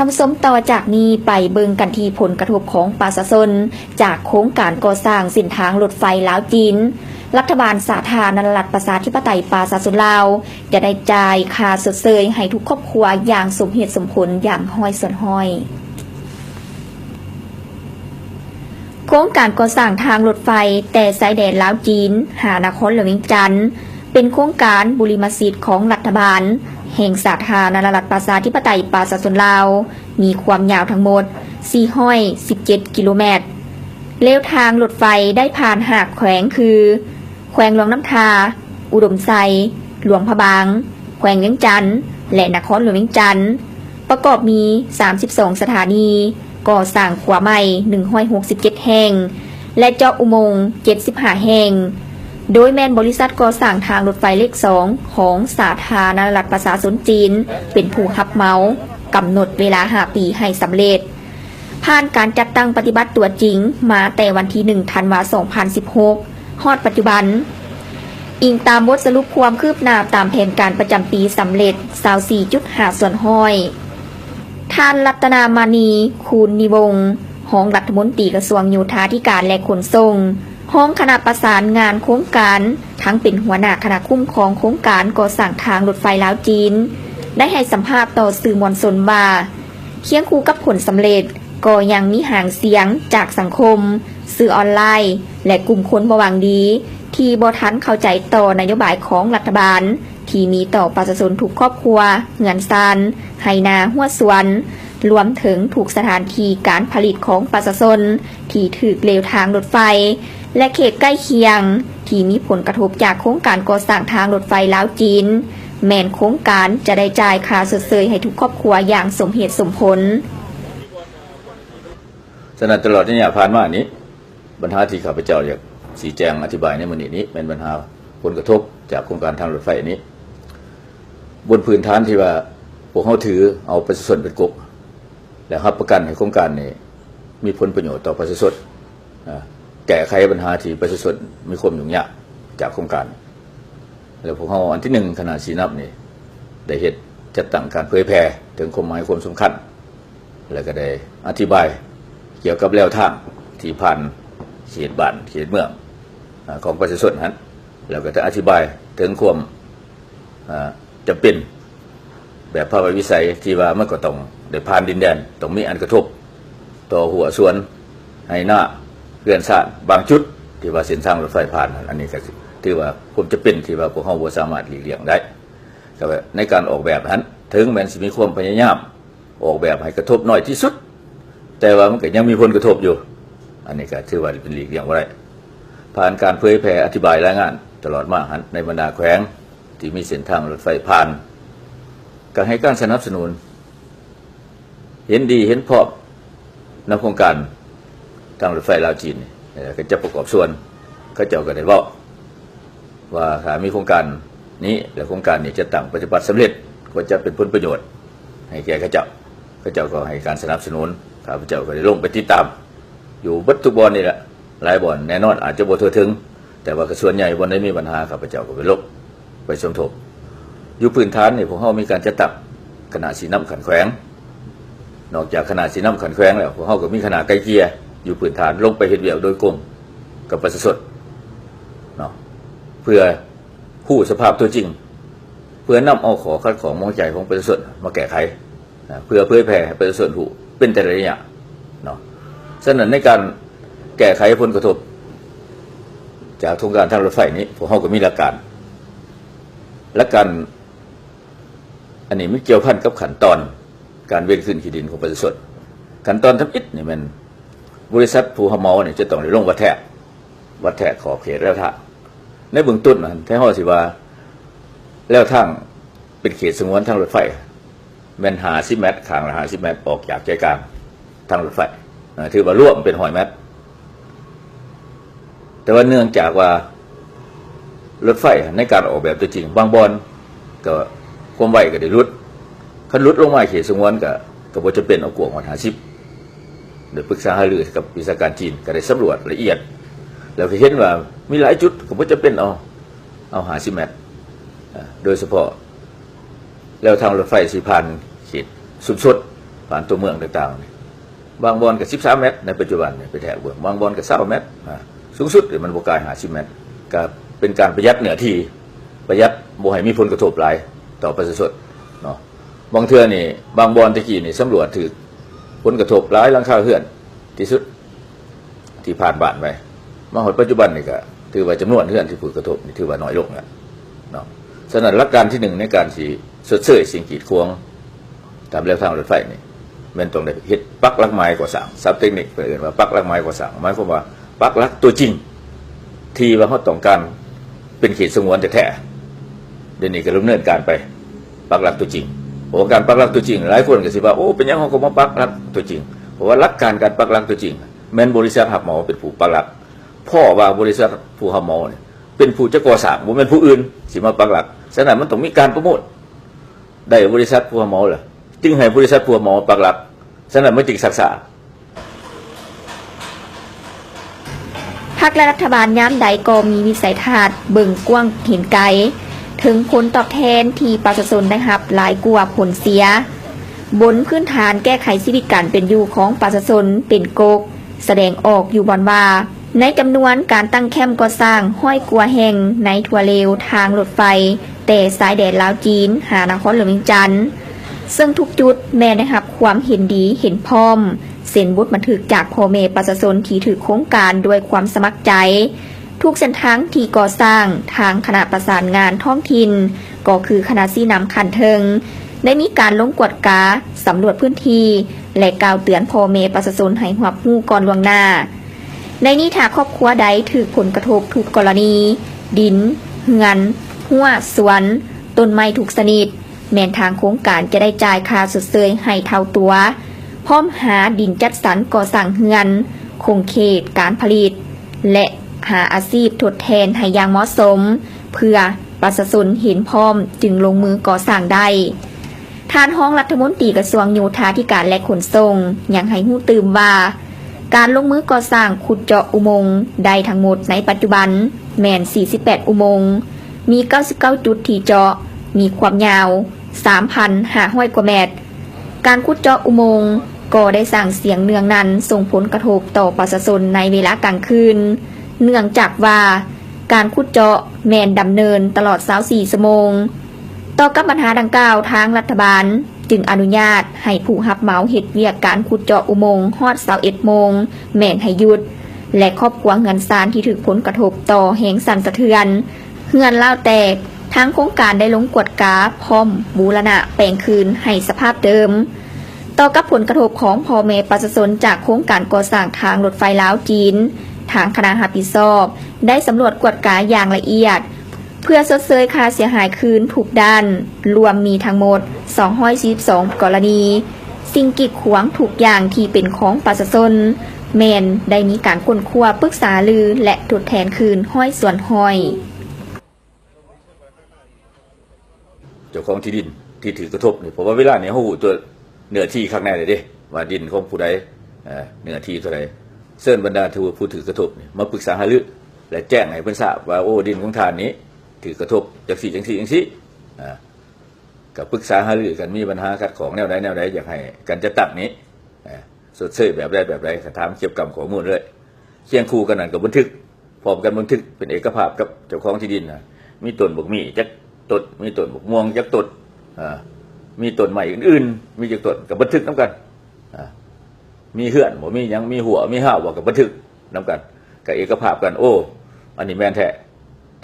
ทำส้มต่อจากนี้ไปเบิงกันที่ผลกระทบของประชาชนจากโครงการก่อสร้างเส้นทางรถไฟลาวจีนรัฐบาลสาธารณรัฐประชาธิปไตยประชาชนลาวจะได้จ่ายค่าชดเชยให้ทุกครอบครัวอย่างสมเหตุสมผลอย่างห้อยส่วนห้อยโครงการก่อสร้างทางรถไฟแต่สายแดนลาวจีนหานครหลวงเวียงจันทน์เป็นโครงการบุริมสิทธิ์ของรัฐบาลแห่งสาธารณรัฐประชาธิปไตยประชาชนลาวมีความยาวทั้งหมด417กิโลเมตรเลวทางรถไฟได้ผ่านหากแขวงคือแขวงหลวงน้ำทาอุดมไซหลวงพะบางแขวงเวียงจันทน์และนครหลวงเวียงจันทน์ประกอบมี32สถานีก่อสร้างขวาใหม่167แห่งและเจาะอุโมงค์75แห่งโดยแม่นบริษัทก่อสร้างทางรถไฟเลข2ของสาธารณรัฐประชาชนจีนเป็นผู้รับเหมากำหนดเวลา5ปีให้สำเร็จผ่านการจัดตั้งปฏิบัติตัวจริงมาแต่วันที่1ธันวาคม2016ฮอดปัจจุบันอิงตามบทสรุปความคืบหน้าตามแผนการประจำปีสำเร็จ 24.5 ส่วนห้อยท่านรัตนามานีคูณนิวงศ์รองรัฐมนตรีกระทรวงโยธาธิการและขนส่งห้องคณะประสานงานโครงการทั้งเป็นหัวหน้าคณะคุ้มครองโครงการก่อสร้างทางรถไฟลาวจีนได้ให้สัมภาษณ์ต่อสื่อมวลชนว่าเคียงคู่กับผลสำเร็จก็ยังมีหางเสียงจากสังคมสื่อออนไลน์และกลุ่มคนบ่หวังดีที่บ่ทันเข้าใจต่อนโยบายของรัฐบาลที่มีต่อประชาชนทุกครอบครัวเงินซานไหนาหัวสวนรวมถึงถูกสถานที่การผลิตของประชาชนที่ถูกเลวทางรถไฟและเขตใกล้เคียงที่มีผลกระทบจากโครงการก่อสร้างทางรถไฟลาวจีนแม้นโครงการจะได้จ่ายค่าชดเชยให้ทุกครอบครัวอย่างสมเหตุสมผลฉะนั้นตลอดที่ผ่านมานี้ปัญหาที่ข้าพเจ้าอยากชี้แจงอธิบายในมื้อนี้เป็นปัญหาผลกระทบจากโครงการทางรถไฟนี้บนพื้นฐานที่ว่าพวกเขาถือเอาประชาชนเป็นกบและรับประกันให้โครงการนี้มีผลประโยชน์ต่อประชาชนแก้ไขปัญหาที่ประชาชนมีความยุ่งยากจากโครงการแล้วพวกเขาอันที่1ขณะสีนับนี่ได้เฮ็ดจัดตั้งการเผยแพร่ถึงความหมายความสำคัญแล้วก็ได้อธิบายเกี่ยวกับแนวทางที่ผ่านเขตบ้านเขตเมืองของประชาชนนั้นแล้วก็จะอธิบายถึงความจำเป็นแบบภาพวิสัยที่ว่ามันก็ต้องได้ผ่านดินแดนต้องมีอันกระทบต่อหัวสวนให้หน้าเรือนสร้างบางจุดที่ว่าเส้นทางรถไฟผ่านอันนี้ก็ถือว่าผมจะเป็นที่ว่าพวกเขาบ่สามารถหลีกเลี่ยงได้ก็ในการออกแบบนั้นถึงแม้สิมีความพยายามออกแบบให้กระทบน้อยที่สุดแต่ว่ามันก็ยังมีผลกระทบอยู่อันนี้ก็ถือว่าเป็นหลีกเลี่ยงบ่ได้ผ่านการเผยแพร่อธิบายรายงานตลอดมาในบรรดาแขวงที่มีเส้นทางรถไฟผ่านก็ให้การสนับสนุนเห็นดีเห็นพอบในโครงการทางรถไฟลาวจีนก็จะประกอบส่วนเขาเจ้าก็ได้บอกว่าถ้ามีโครงการนี้และโครงการนี้จะตั้งปฏิบัติสำเร็จก็จะเป็นผลประโยชน์ให้แก่เขาเจ้าก็ให้การสนับสนุนข้าพเจ้าก็ได้ลงไปติดตามอยู่บัดทุกบ่อนนี่แหละหลายบ่อนแน่นอนอาจจะบ่ทั่วถึงแต่ว่าส่วนใหญ่บ่อนใดมีปัญหาข้าพเจ้าก็ไปลงไปสมทบอยู่พื้นฐานนี่พวกเขามีการจัดตั้งคณะสีน้ำขันแขวงนอกจากคณะสีน้ำขันแขวงแล้วพวกเขาก็มีคณะไกลเกลี่ยอยู่พื้นฐานลงไปเฮ็ดเวียกโดยกลมกับประชาชนเนาะเพื่อผู้สภาพตัวจริงเพื่อนำเอาขอคัดของมองใจของประชาชนมาแก้ไขเพื่อเผยแพร่ประชาชนผู้เป็นแต่ละอย่างเนาะฉะนั้นในการแก้ไขผลกระทบจากโครงการทางรถไฟนี้พวกเขาก็มีหลักการอันนี้ไม่เกี่ยวพันกับขั้นตอนการเว้นคืนที่ดินของประชาชนขั้นตอนทำอิฐนี่มันบริษัทผู้เหมาเนี่ยจะต้องได้ลงวัดแทะขอบเขตแล้วทางในเบื้องต้นมันแท้ห้อสิว่าแล้วทางเป็นเขตสงวนทางรถไฟแม่น50 เมตรข้างละ50 เมตรออกจากใจกลางทางรถไฟถือว่าร่วมเป็น100 เมตรแต่ว่าเนื่องจากว่ารถไฟในการออกแบบตัวจริงบางบอนก็ความไวก็ได้ลดคันลดลงมาเขตสงวนก็บ่จะเป็นเอากวงมา50โดยปรึกษาหารือกับวิชาการจีนก็ได้สำรวจละเอียดแล้วก็เห็นว่ามีหลายจุดก็บ่จะเป็นเอา50 เมตรโดยเฉพาะแล้วทางรถไฟสิผ่านเขตสุมสด ผ่านตัวเมืองต่างๆบางบอนกับ13 เมตรในปัจจุบันไปแถวเมืองบางบอนกับ20 เมตรสูงสุดมันบ่เกิน50 เมตรก็เป็นการประหยัดเนื้อที่ประหยัดบ่ให้มีผลกระทบหลายต่อประชาชนเนาะบางเทื่อนี่บางบอนตะกี้นี่สำรวจถือผลกระทบหลายหลังคาเรือนที่สุดที่ผ่านบ้านไปมาหดปัจจุบันนี่ก็ถือว่าจำนวนเรือนที่ผลกระทบนี่ถือว่าน้อยลงแล้วเนาะฉะนั้นหลักการที่1ในการสิชดเชยสิ่งกีดขวางตามแนวทางรถไฟนี่มันต้องได้เฮ็ดปักหลักไม้ก่อสร้างศัพท์เทคนิคเรียกว่าปักหลักไม้ก่อสร้างหมายความว่าปักหลักตัวจริงที่ว่าเขาต้องการเป็นเขตสงวนแท้ๆเดี๋ยวนี้ก็ดำเนินการไปปักหลักตัวจริงเพราะว่าการปักหลักตัวจริงหลายคนก็สิว่าโอ้เป็นยังเขาก็มาปักหลักตัวจริงเพราะว่าหลักการปักหลักตัวจริงแม้นบริษัทรับเหมาเป็นผู้ปักหลักพ่อว่าบริษัทผู้รับเหมาเนี่ยเป็นผู้จะก่อสร้างบ่แม่นผู้อื่นสิมาปักหลักฉะนั้นมันต้องมีการโปรโมทได้บริษัทผู้รับเหมาล่ะจึงให้บริษัทผู้รับเหมาปักหลักฉะนั้นมันจึงศักดิ์ษาพรรคและรัฐบาลย้ำใดก็มีวิสัยทัศน์เบิ่งกว้างเห็นไกลถึงผลตอบแทนที่ประชาชนได้รับหลายกว่าผลเสียบนพื้นฐานแก้ไขชีวิตการเป็นอยู่ของประชาชนเป็นโกกแสดงออกอยู่บอนว่าในจำนวนการตั้งแคมป์ก่อสร้างห้อยกว่าแห่งในทั่วเลวทางรถไฟแต่สายแดนลาวจีนหานครหลวงเวียงจันทน์ซึ่งทุกจุดแม่ได้รับความเห็นดีเห็นพร้อมเส้นบุตรบันทึกจากพ่อแม่ประชาชนที่ถือโครงการด้วยความสมัครใจทุกเส้นทางที่ก่อสร้างทางคณะประสานงานท้องถิ่นก็คือคณะซีน้ำคันเทิงได้มีการลงกวดกาสำรวจพื้นที่และกล่าวเตือนพ่อแม่ประชาชนให้รับรู้ก่อนล่วงหน้าในนี้ถ้าครอบครัวใดถือผลกระทบทุกกรณีดินเฮือนหัวสวนต้นไม้ถูกชนิดแม้นทางโครงการจะได้จ่ายค่าชดเชยให้เท่าตัวพร้อมหาดินจัดสรรก่อสร้างเฮือนคงเขตการผลิตและหาอาชีพทดแทนให้อย่างเหมาะสมเพื่อประชาชนเห็นพร้อมจึงลงมือก่อสร้างได้ท่านห้องรัฐมนตรีกระทรวงโยธาธิการและขนส่งยังให้หู้ตื่มว่าการลงมือก่อสร้างขุดเจาะอุโมงค์ได้ทั้งหมดในปัจจุบันแม่น48อุโมงค์มี99จุดที่เจาะมีความยาว 3,500 กว่าเมตรการขุดเจาะอุโมงค์ก็ได้สร้างเสียงเนืองนั้นส่งผลกระทบต่อประชาชนในเวลากลางคืนเนื่องจากว่าการขุดเจาะแม่นดำเนินตลอด24ชั่วโมงต่อกับปัญหาดังกล่าวทางรัฐบาลจึงอนุญาตให้ผู้รับเหมาเฮ็ดเวียกการขุดเจาะอุโมงค์ฮอด21โมงแม่นให้หยุดและครอบครัวเงินซานที่ถูกผลกระทบต่อแหงสั่นสะเทือนเฮือนล่าวแตกทางโครงการได้ลงกวดกาพร้อมบูรณะแปลงคืนให้สภาพเดิมต่อกับผลกระทบของพ่อแม่ประชาชนจากโครงการก่อสร้างทางรถไฟลาวจีนทางคณะรับผิดชอบได้สำรวจกวดกาอย่างละเอียดเพื่อชดเชยค่าเสียหายคืนทุกด้านรวมมีทั้งหมด242กรณีสิ่งกีดขวางทุกอย่างที่เป็นของประชาชนแม่นได้มีการค้นคว้าปรึกษาลือและทดแทนคืนห้อยส่วนห้อยเจ้าของที่ดินที่ถือกระทบนี่เพราะว่าเวลาเนี่ยเขาหูตัวเนื้อที่ข้างในเลยเด้ว่าดินของผู้ใดเนื้อที่เท่าไรเชิญบรรดาผู้ถือกระทบนี่มาปรึกษาหารือและแจ้งให้เพิ่นทราบว่าโอ้ดินของทานนี้ถือกระทบจังซี่กับปรึกษาหารือกันมีปัญหาขัดของแนวใดอยากให้กันจะตัดนี้สดเสยแบบใดถามเก็บกรรมข้อมูลเลยเคียงคู่กันนั่นกับบันทึกพร้อมกันบันทึกเป็นเอกภาพกับเจ้าของที่ดินมีต้นบกมีจักต้นมีต้นบกม่วงจักต้นมีต้นใหม่อื่นๆมีจักต้นกับบันทึกนำกันมีเหือนบ่มีหยังมีหัวมีห้าวบ่กับบันทึกนำกันกับเอกภาพกันโอ้อันนี้แม่นแท้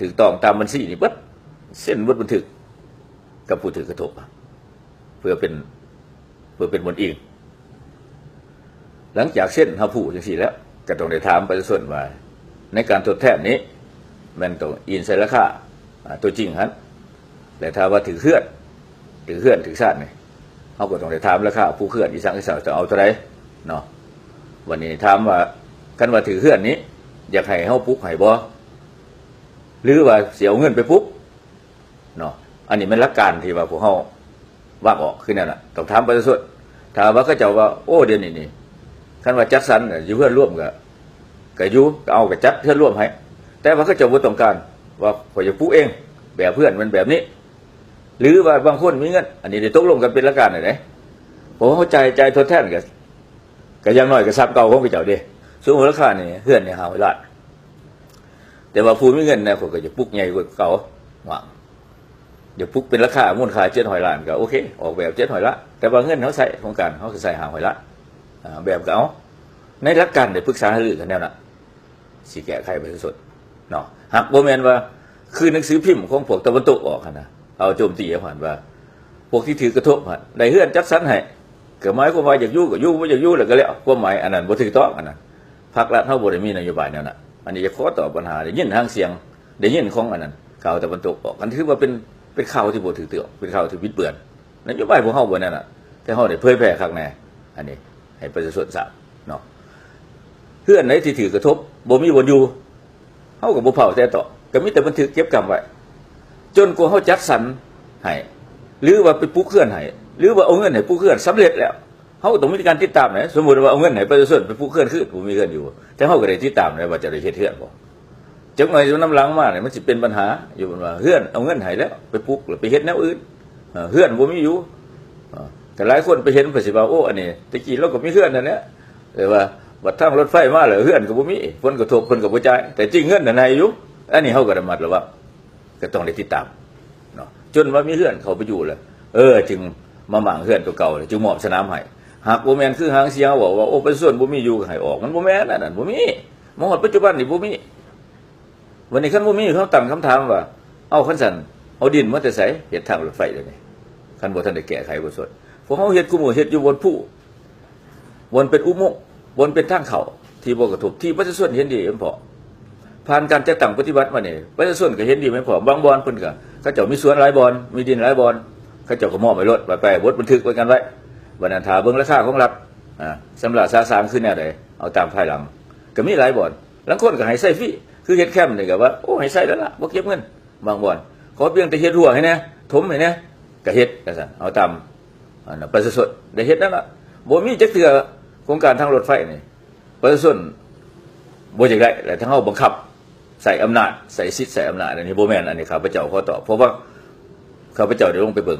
ถูกต้องตามบัญชีนี่เบิดเส้นบันทึกกับผู้ถือกระทบเพื่อเป็นบนอิงหลังจากเส้นเฮาผู้จังซี่แล้วก็ต้องได้ถามประชาชนว่าในการทดแทนนี้มันต้องอินใส่ราคาตัวจริงหั่นและถ้าว่าถือเคลื่อนถือชาตินี่เฮาก็ต้องได้ถามราคาผู้เคลื่อนอีสังอีสาวจะเอาเท่าใดเนาะวันนี้ถามว่าคันว่าถือเคลื่อนนี้อยากให้เฮาปลุกให้บ่หรือว่าเสียเงินไปปุ๊บเนาะอันนี้มันหลักการที่ว่าพวกเฮาว่าออกคือนั่นน่ะต้องถามประชาชนถ้าว่าเขาเจ้าว่าโอ้เดี๋ยวนี้นี่คันว่าจัดสรรอยู่เพื่อนร่วมก็อยู่ก็เอาก็จัดเพื่อนร่วมให้แต่ว่าเขาเจ้าบ่ต้องการว่าข่อยจะปลูกเองแบบเพื่อนมันแบบนี้หรือว่าบางคนมีเงินอันนี้ได้ตกลงกันเป็นหลักการได้ ผมเข้าใจทดแทนก็อยังน้อยก็ซับเก่าของเขาเจ้าเด้สูงมูลค่านี่เฮือนนี่500 ล้านแต่ว่าผู้มีเงินเนี่ยเขาก็จะปลุกใหญ่กว่าเก่าว่าเดี๋ยวปลุกเป็นราคามูลค่า700 ล้านก็โอเคออกแบบ700 ล้านแต่ว่าเงินเขาใส่โครงการเขาก็ใส่500 ล้านแบบก็เอาในหลักการได้ปรึกษาหารือกันแนวน่ะสิแก้ไขประชาชนเนาะหากบ่แม่นว่าคือหนังสือพิมพ์ของพวกตะวันตกออกนะเอาโจมตีผ่านว่าพวกที่ถือกระทบได้เฮือนจัดสรรให้ก็หมายความว่าอยากอยู่ก็อยู่บ่อยากอยู่แล้วก็แล้วความหมายอันนั้นบ่ถูกต้องอันนั้นพรรครัฐเฮาบ่ได้มีนโยบายแนวนั้นอันนี้จะขอตอบปัญหาได้ยินทางเสียงได้ยินของอันนั้นข่าวตะวันตกออกกันถือว่าเป็นข่าวที่บ่ถูกต้องเป็นข่าวที่บิดเบือนนโยบายพวกเฮาบ่นั่นน่ะแต่เฮาได้เผยแพร่ข้างในอันนี้ให้ประชาชนทราบเนาะเฮือนไหนที่ถือกระทบบ่มีบ่อยู่เฮาก็บ่เผาแต่ต่อก็มีแต่บันทึกเก็บกรรมไว้จนกว่าเฮาจัดสรรให้หรือว่าไปปลูกเขื่อนให้หรือว่าเอาเงินให้ปลูกเขื่อนสำเร็จแล้วเฮาต้องมีการติดตามนะสมมุติว่าเอาเงินให้ประชาชนไปปลูกเขื่อนคือบ่มีเงินอยู่แต่เฮาก็ได้ติดตามนะว่าจะได้เฮ็ดเขื่อนบ่จักหน่อยอยู่น้ำหลังมาเนี่ยมันสิเป็นปัญหาอยู่ว่าเขื่อนเอาเงินให้แล้วไปปลูกแล้วไปเฮ็ดแนวอื่นเขื่อนบ่มีอยู่แต่หลายคนไปเห็นเพิ่นสิว่าโอ้อันนี้ตะกี้เราก็มีเขื่อนนั่นแหละแต่ว่าบัดทางรถไฟมาแล้วเขื่อนก็บ่มีผลกระทบเพิ่นก็บ่จ่ายแต่จริงเงินนั่นให้อยู่อันนี้เฮาก็ระมัดระวังก็ต้องได้ติดตามเนาะจนว่ามีเขื่อนเขาไปอยู่แล้วจึงมาหมั่งเขื่อนตัวเก่าจึงมอบสนามให้หากบ่แม่นคือหางเสียงบอกว่าโอ้ประชาชนบ่มีอยู่ก็ให้ออกมันบ่แม่นนั่นบ่มีมองว่าปัจจุบันนี่บ่มีวันนี้คันบ่มีเขาตั้งคำถามว่าเอาคันสั่นเอาดินมาแต่ไสเฮ็ดทางรถไฟเดี๋ยวนี้คันบ่ทันได้แก้ไขบ่สดพวกเฮาเฮ็ดคุมื้อเฮ็ดอยู่บนภูบนเป็นอุโมงค์บนเป็นทางเข้าที่บ่กระทบที่ประชาชนเห็นดีพอผ่านการจัดตั้งปฏิบัติมานี่ประชาชนก็เห็นดีไหมพอบางบ่อนเพิ่นก็เขาเจ้ามีสวนหลายบ่อนมีดินหลายบ่อนเขาเจ้าก็มอบให้รถไปบดบันทึกไว้กันไว้วันนั้นถ้าเบิ่งราคาของรัฐสำหรับสาสางคือแนวใดเอาตามภายหลังก็มีหลายบ่อนบางคนก็ให้ใช้ฟรีคือเฮ็ดแคมป์นี่ก็ว่าโอ้ให้ใช้แล้วล่ะบ่เก็บเงินบางบ่อนขอเพียงแต่เฮ็ดรั่วให้แน่ถมให้แน่ก็เฮ็ดจังซั่นเอาตามประชาชนได้เฮ็ดนั่นล่ะบ่มีจักเทื่อโครงการทางรถไฟนี่ประชาชนบ่จักได้แต่ถ้าเฮาบังคับใส่อำนาจใส่สิทธิ์ใส่อำนาจอันนี้บ่แม่นอันนี้ข้าพเจ้าขอตอบเพราะว่าข้าพเจ้าได้ลงไปเบิ่ง